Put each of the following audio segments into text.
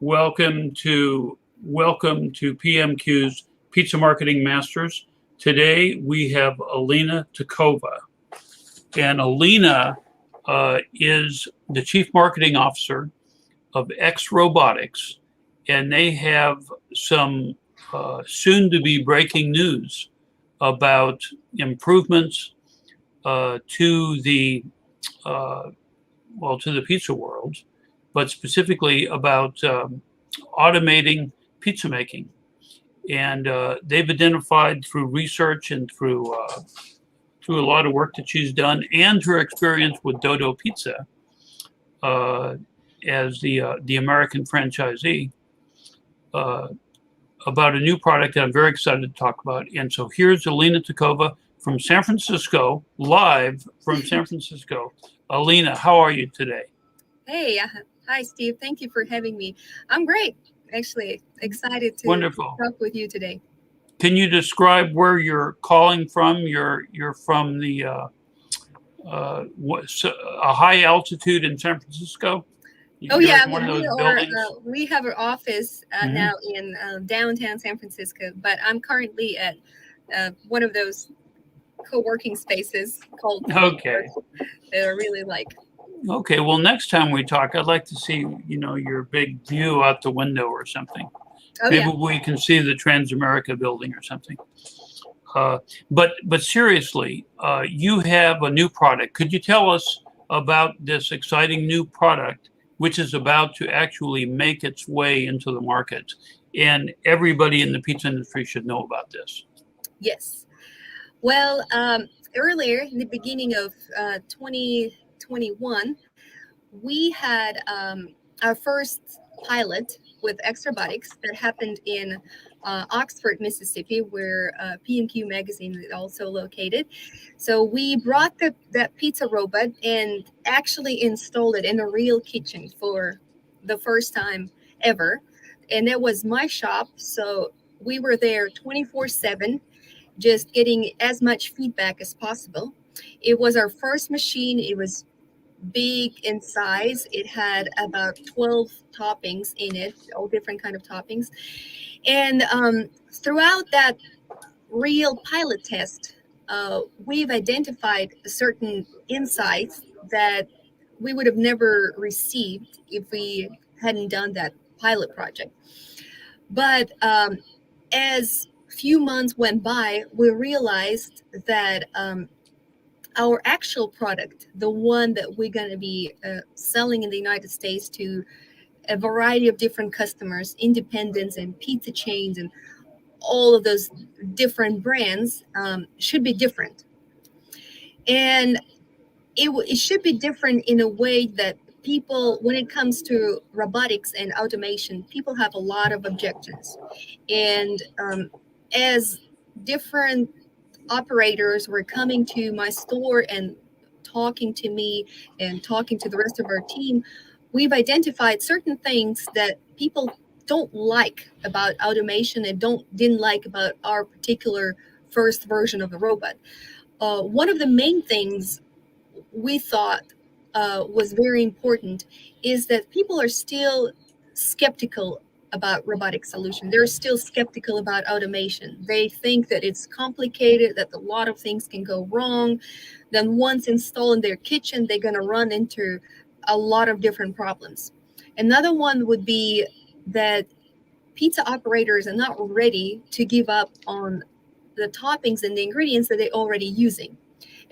Welcome to PMQ's Pizza Marketing Masters. Today we have Alena Tikhova, and Alena is the Chief Marketing Officer of xRobotics, and they have some soon-to-be breaking news about improvements to the pizza world, but specifically about automating pizza making. And they've identified through research and through a lot of work that she's done and her experience with Dodo Pizza as the American franchisee about a new product that I'm very excited to talk about. And so here's Alena Tikhova from San Francisco, live from San Francisco. Alena, how are you today? Hey, hi, Steve. Thank you for having me. I'm great, actually. Excited to Wonderful. talk with you today. Can you describe where you're calling from? You're from the a high altitude in San Francisco. We have our office now in downtown San Francisco, but I'm currently at one of those co-working spaces called. Okay. That I really like. Okay, well, next time we talk, I'd like to see, your big view out the window or something. Maybe we can see the Transamerica building or something. But seriously, you have a new product. Could you tell us about this exciting new product, which is about to actually make its way into the market? And everybody in the pizza industry should know about this. Yes. Well, earlier in the beginning of 2021, we had our first pilot with xRobotics that happened in Oxford, Mississippi, where PMQ magazine is also located. So we brought that pizza robot and actually installed it in a real kitchen for the first time ever. And that was my shop. So we were there 24/7, just getting as much feedback as possible. It was our first machine. It was big in size. It had about 12 toppings in it, all different kind of toppings. And throughout that real pilot test, we've identified certain insights that we would have never received if we hadn't done that pilot project. But as few months went by, we realized that our actual product, the one that we're going to be selling in the United States to a variety of different customers, independents and pizza chains and all of those different brands, should be different. And it should be different in a way that people, when it comes to robotics and automation, people have a lot of objections. And as different operators were coming to my store and talking to me and talking to the rest of our team, we've identified certain things that people don't like about automation and didn't like about our particular first version of the robot. One of the main things we thought was very important is that people are still skeptical about robotic solution. They're still skeptical about automation. They think that it's complicated, that a lot of things can go wrong. Then once installed in their kitchen, they're going to run into a lot of different problems. Another one would be that pizza operators are not ready to give up on the toppings and the ingredients that they're already using.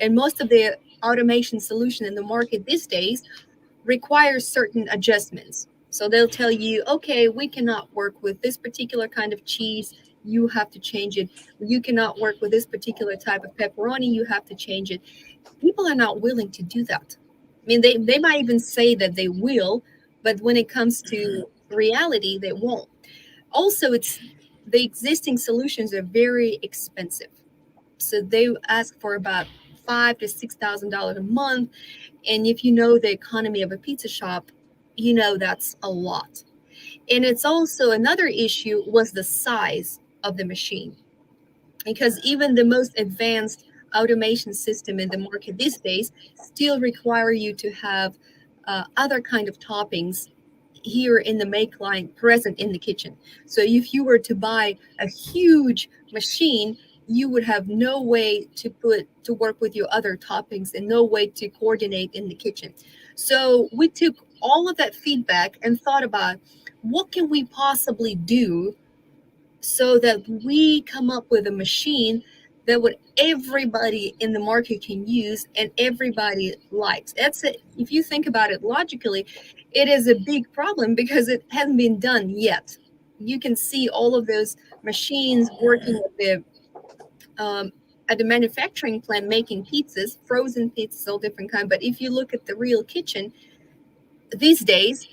And most of the automation solution in the market these days requires certain adjustments. So they'll tell you, okay, we cannot work with this particular kind of cheese. You have to change it. You cannot work with this particular type of pepperoni. You have to change it. People are not willing to do that. I mean, they might even say that they will, but when it comes to reality, they won't. Also, it's the existing solutions are very expensive. So they ask for about $5,000 to $6,000 a month. And if you know the economy of a pizza shop, you know that's a lot. And it's also another issue was the size of the machine, because even the most advanced automation system in the market these days still require you to have other kind of toppings here in the make line present in the kitchen. So if you were to buy a huge machine, you would have no way to work with your other toppings and no way to coordinate in the kitchen. So we took all of that feedback and thought about what can we possibly do so that we come up with a machine that what everybody in the market can use and everybody likes. That's it. If you think about it logically, it is a big problem because it hasn't been done yet. You can see all of those machines working at the manufacturing plant making pizzas, frozen pizzas, all different kind. But if you look at the real kitchen these days,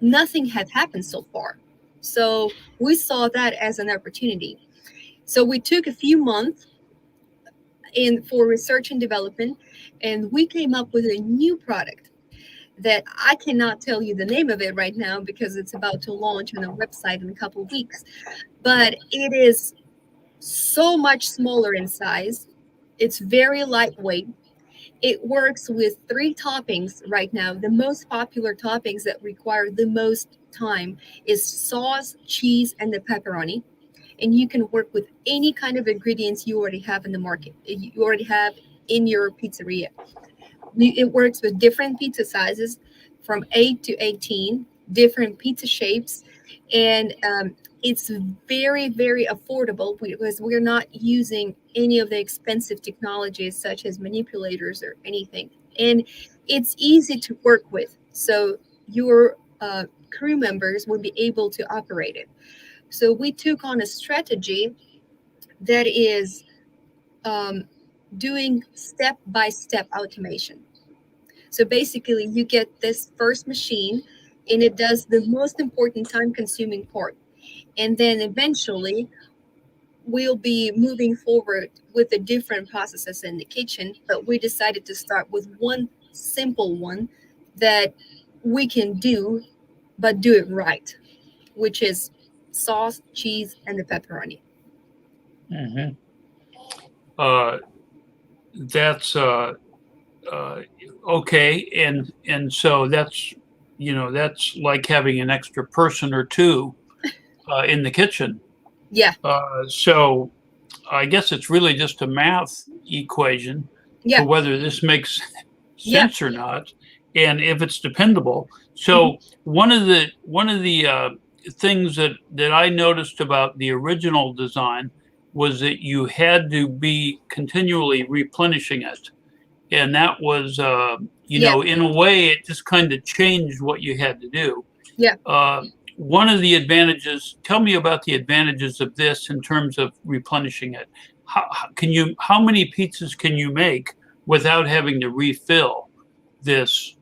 nothing had happened so far. So we saw that as an opportunity. So we took a few months for research and development, and we came up with a new product that I cannot tell you the name of it right now because it's about to launch on a website in a couple of weeks. But it is so much smaller in size. It's very lightweight. It works with 3 toppings right now. The most popular toppings that require the most time is sauce, cheese, and the pepperoni. And you can work with any kind of ingredients you already have in the market, you already have in your pizzeria. It works with different pizza sizes from 8 to 18, different pizza shapes, and it's very, very affordable because we're not using any of the expensive technologies such as manipulators or anything. And it's easy to work with, so your crew members will be able to operate it. So we took on a strategy that is doing step-by-step automation. So basically, you get this first machine, and it does the most important time-consuming part. And then eventually, we'll be moving forward with the different processes in the kitchen. But we decided to start with one simple one that we can do, but do it right, which is sauce, cheese, and the pepperoni. Mm-hmm. That's okay, and so that's that's like having an extra person or two in the kitchen. Yeah. So I guess it's really just a math equation Yeah. for whether this makes Yeah. sense or not, and if it's dependable. So one of the things that I noticed about the original design was that you had to be continually replenishing it, and that was in a way it just kind of changed what you had to do. Yeah. One of the advantages, tell me about the advantages of this in terms of replenishing it. How many pizzas can you make without having to refill this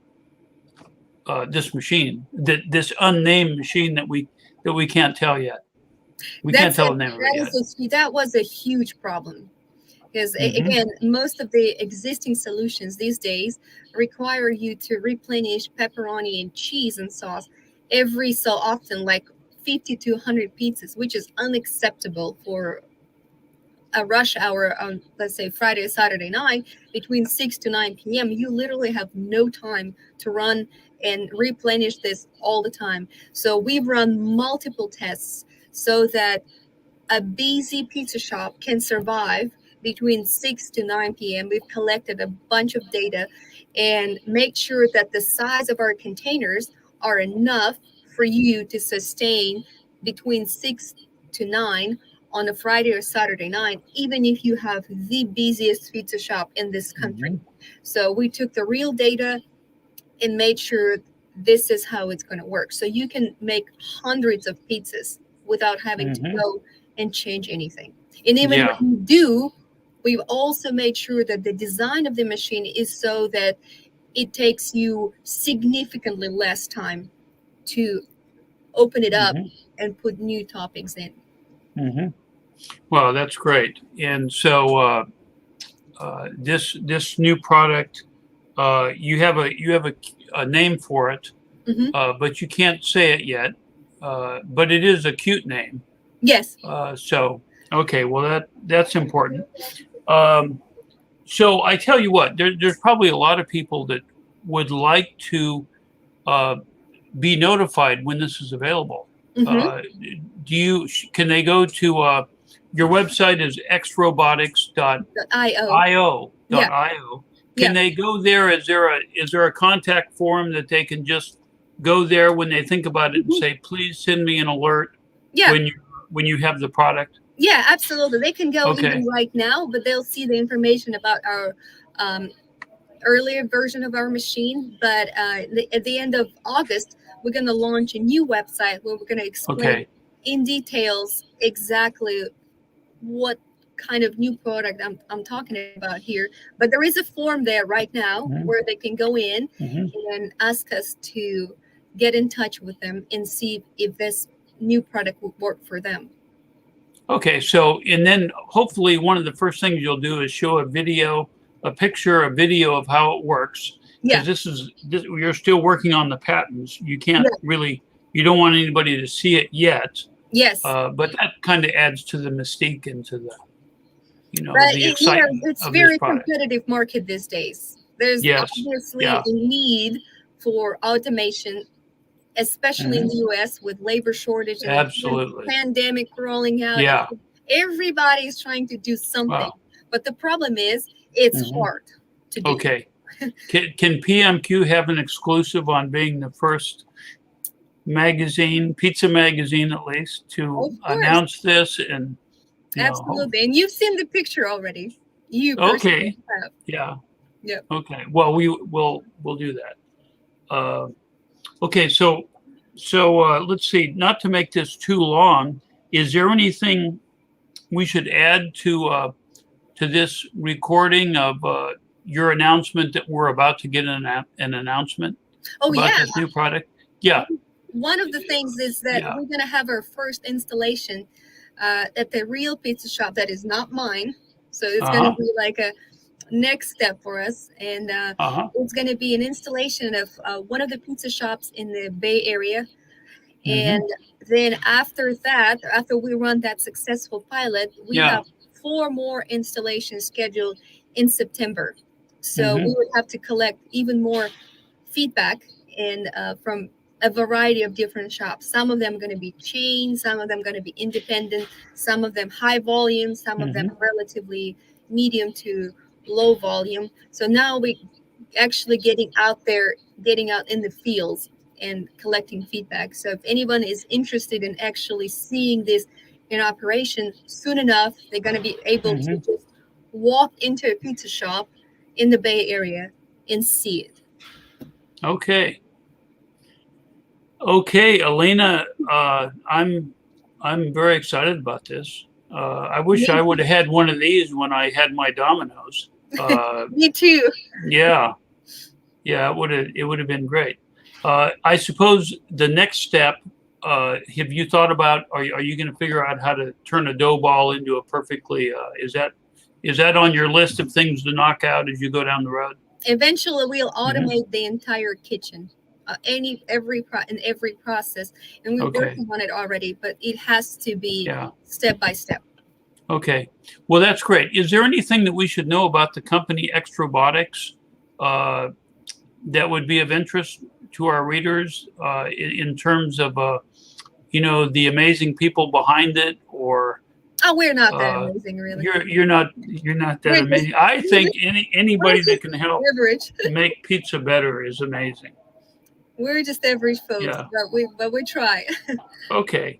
machine, this unnamed machine that we can't tell yet? We can't tell the name of it yet. That was a huge problem. Because again, most of the existing solutions these days require you to replenish pepperoni and cheese and sauce every so often, like 50 to 100 pizzas, which is unacceptable for a rush hour on, let's say, Friday or Saturday night between 6 to 9 p.m. You literally have no time to run and replenish this all the time. So we've run multiple tests so that a busy pizza shop can survive between 6 to 9 p.m. We've collected a bunch of data and make sure that the size of our containers are enough for you to sustain between 6 to 9 on a Friday or Saturday night, even if you have the busiest pizza shop in this country. So we took the real data and made sure this is how it's going to work. So you can make hundreds of pizzas without having to go and change anything. And even when you do, we've also made sure that the design of the machine is so that it takes you significantly less time to open it up and put new toppings in. Well, that's great. And so this new product, you have a name for it, but you can't say it yet. But it is a cute name. Yes. So okay, well that's important. So I tell you what, there's probably a lot of people that would like to be notified when this is available? Mhm. Can they go to your website is xrobotics.io. Yeah, Can yeah, they go there? Is there a contact form that they can just go there when they think about it and mhm, say, please send me an alert yeah, when you have the product? yeah, absolutely. They can go Okay. even right now, but they'll see the information about our um, earlier version of our machine. But at the end of August, we're going to launch a new website where we're going to explain Okay. in details exactly what kind of new product I'm talking about here. But there is a form there right now Mhm. where they can go in Mhm. and ask us to get in touch with them and see if this new product would work for them. Okay, so and then hopefully one of the first things you'll do is show a video of how it works, Yeah, because you're still working on the patents. yeah, You don't want anybody to see it yet, yes. but that kind of adds to the mystique and to the But the excitement it's of this very product. competitive market these days. There's Yes, obviously yeah, a need for automation, especially in hmm the US with labor shortage and the absolutely, pandemic rolling out. And yeah. everybody's trying to do something. Wow. But the problem is it's hmm hard to do. Okay, can PMQ have an exclusive on being the first pizza magazine at least, Of to course, announce this and absolutely. And you've seen the picture already. You personally okay, have. yeah, Yep. okay. Well, we'll do that. Okay, so let's see. Not to make this too long, is there anything we should add to this recording of your announcement that we're about to get an announcement Oh about yeah. this new product? Yeah, One of the things is that yeah. we're going to have our first installation at the real pizza shop that is not mine. So it's going to Uh-huh. be like a next step for us. And Uh-huh. it's going to be an installation of one of the pizza shops in the Bay Area. Mm-hmm. And then after that, after we run that successful pilot, we Yeah. have 4 more installations scheduled in September. So Mm-hmm. we would have to collect even more feedback and from a variety of different shops. Some of them are going to be chains, some of them going to be independent, some of them high volume, some of them Mm-hmm. relatively medium to low volume. So now we actually getting out there, getting out in the fields and collecting feedback. So if anyone is interested in actually seeing this in operation soon enough, they're going to be able to Mm-hmm. just walk into a pizza shop in the Bay Area and see it. Okay. Okay, Alena, I'm very excited about this. I wish I Me, would have had one of these when I had my Domino's. me too. Yeah, yeah, it would have been great. I suppose the next step, have you thought about? Are you going to figure out how to turn a dough ball into a perfectly? Is that on your list of things to knock out as you go down the road? Eventually, we'll Hmm. automate the entire kitchen, in every process, and we're Okay. working on it already. But it has to be Yeah. step by step. Okay. Well, that's great. Is there anything that we should know about the company xRobotics uh, that would be of interest to our readers in terms of the amazing people behind it, or Oh, we're not that uh, amazing, really. you're not that We're just amazing. I think we're anybody that just can help average. make pizza better is amazing. We're just average folks, Yeah. but we try. Okay.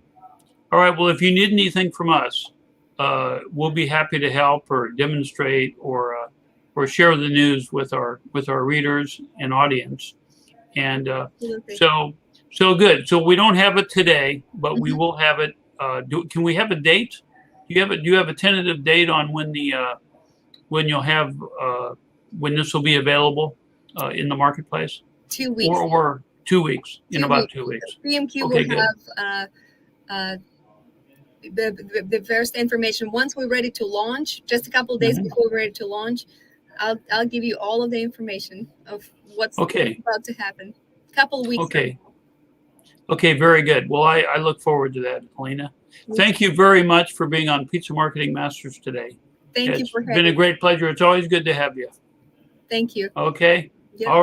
All right. Well, if you need anything from us, we'll be happy to help or demonstrate or share the news with our readers and audience. And Absolutely. so good. So we don't have it today, but we Mhm. will have it. Can we have a date? Do you have a tentative date on when you'll have when this will be available in the marketplace, 2 weeks. or 2 weeks, in Two about weeks. 2 weeks? PMQ will Okay, good. have the first information once we're ready to launch. Just a couple of days Hmm. before we're ready to launch, I'll give you all of the information of what's Okay. about to happen. Couple of weeks. Okay. Okay, very good. Well, I look forward to that, Alena. Me too. Thank you very much for being on Pizza Marketing Masters today. Thank you It's for been a having me. great pleasure. It's always good to have you. Thank you. Okay. Yep. All